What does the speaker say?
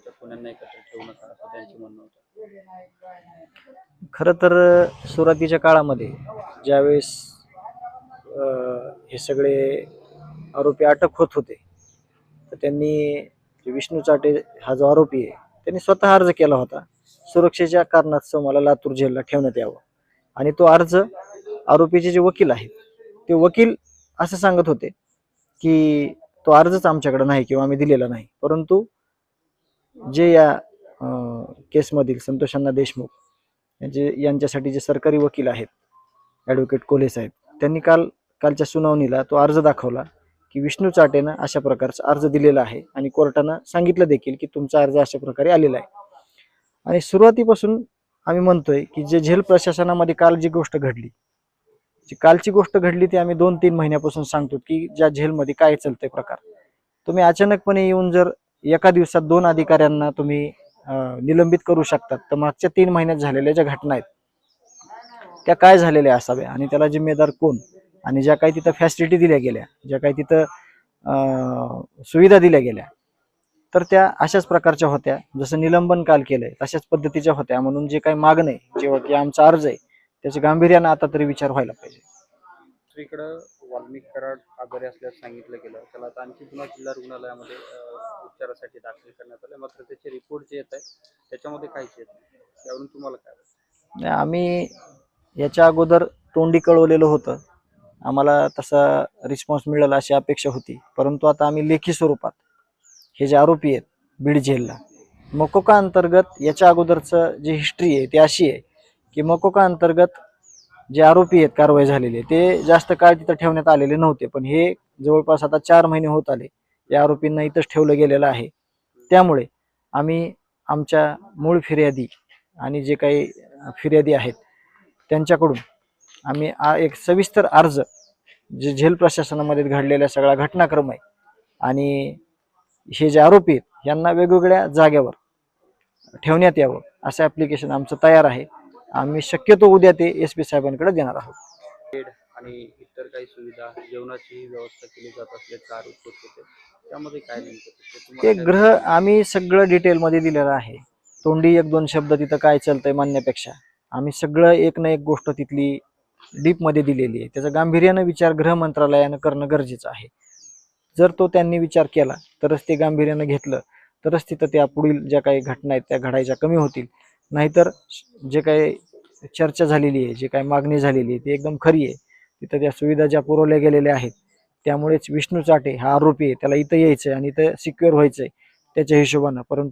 तुमच्या पुण्यांना एकत्र ठेवू नका असं त्यांचे म्हणणं होतं. खरं तर सुरुवातीच्या काळामध्ये ज्यावेळेस हे सगळे आरोपी अटक होत होते, तर त्यांनी विष्णू चाटे हा जो आरोपी आहे त्यांनी स्वतः अर्ज केला होता सुरक्षेच्या कारणास्तव मला लातूर जेलला ठेवण्यात यावं. आणि तो अर्ज आरोपीचे जे वकील आहेत ते वकील असं सांगत होते की तो अर्जच आमच्याकडे नाही किंवा आम्ही दिलेला नाही, परंतु जे या केसमधील संतोष अण्णा देशमुख यांच्यासाठी जे सरकारी वकील आहेत ॲडव्होकेट कोल्हे साहेब, त्यांनी कालच्या सुनावणीला तो अर्ज दाखवला की विष्णू चाटेनं अशा प्रकारचा अर्ज दिलेला आहे आणि कोर्टानं सांगितलं देखील की तुमचा अर्ज अशा प्रकारे आलेला आहे. आणि सुरुवातीपासून आम्ही म्हणतोय की जे झेल प्रशासनामध्ये काल जी गोष्ट घडली, जी कालची गोष्ट घडली ती आम्ही 2-3 महिन्यापासून सांगतो की ज्या झेलमध्ये काय चालतंय प्रकार. तुम्ही अचानकपणे येऊन जर एका दिवसात 2 अधिकाऱ्यांना तुम्ही निलंबित करू शकतात, तर मागच्या 3 महिन्यात झालेल्या ज्या घटना आहेत त्या काय झालेल्या असाव्या आणि त्याला जिम्मेदार कोण, आणि ज्या काही तिथं फॅसिलिटी दिल्या गेल्या, ज्या काही तिथं सुविधा दिल्या गेल्या, तर त्या अशाच प्रकारच्या होत्या. जसं निलंबन काल केलंय तशाच पद्धतीच्या होत्या. म्हणून जे काही मागणं आहे, जेव्हा की आमचा अर्ज आहे, त्याच्या गांभीर्यानं आता तरी विचार व्हायला पाहिजे. दुसरीकडं वाल्मिक कराड आजारी असल्यास सांगितलं गेलं, त्याला आता आणखी पुन्हा जिल्हा रुग्णालयामध्ये उपचारासाठी दाखल करण्यात आलं, मात्र त्याचे रिपोर्ट जे येत आहेत त्याच्यामध्ये काहीच येत नाही. त्यावरून तुम्हाला काय वाटतं? आम्ही याच्या अगोदर तोंडी कळवलेलं होतं, आम्हाला तसा रिस्पॉन्स मिळेल अशी अपेक्षा होती, परंतु आता आम्ही लेखी स्वरूपात हे जे आरोपी आहेत बीड जेलला मकोका अंतर्गत याच्या अगोदरचं जी हिस्ट्री आहे ती अशी आहे की मकोका अंतर्गत जे आरोपी आहेत कारवाई झालेले ते जास्त काळ तिथं ठेवण्यात आलेले नव्हते, पण हे जवळपास आता 4 महिने होत आले या आरोपींना इथंच ठेवलं गेलेलं आहे. त्यामुळे आम्ही आमच्या मूळ फिर्यादी आणि जे काही फिर्यादी आहेत त्यांच्याकडून आम्ही एक सविस्तर अर्ज, जे झेल प्रशासनामध्ये घडलेल्या सगळा घटनाक्रम आहे आणि हे जे आरोपी आहेत यांना वेगवेगळ्या जागेवर ठेवण्यात यावं असं ॲप्लिकेशन आमचं तयार आहे. आम्ही शक्यतो उद्या ते SP साहेबांकडे देणार आहोत. बेड आणि इतर काही सुविधा, जेवणाची व्यवस्था केली जात असल्याचा आरोप होत होते, त्यामध्ये काय नेमकं ते ग्रह आम्ही सगळं डिटेलमध्ये दिलेलं आहे. तोंडी 1-2 शब्द तिथं काय चालतंय म्हणण्यापेक्षा आम्ही सगळं एक ना एक गोष्ट तिथली डीपमध्ये दिलेली आहे. त्याचा गांभीर्यानं विचार गृह मंत्रालयानं करणं गरजेचं आहे. जर तो त्यांनी विचार केला तरच ते गांभीर्यानं घेतलं तरच तिथं त्या पुढील ज्या काही घटना आहेत त्या घडायच्या कमी होतील. नाहीतर जे काही चर्चा झालेली आहे, जे काही मागणी झालेली आहे ती एकदम खरी आहे. तिथं त्या सुविधा ज्या पुरवल्या गेलेल्या आहेत त्यामुळेच विष्णू चाटे हा आरोपी आहे, त्याला इथं यायचं आणि इथं सिक्युअर व्हायचंय त्याच्या हिशोबानं. परंतु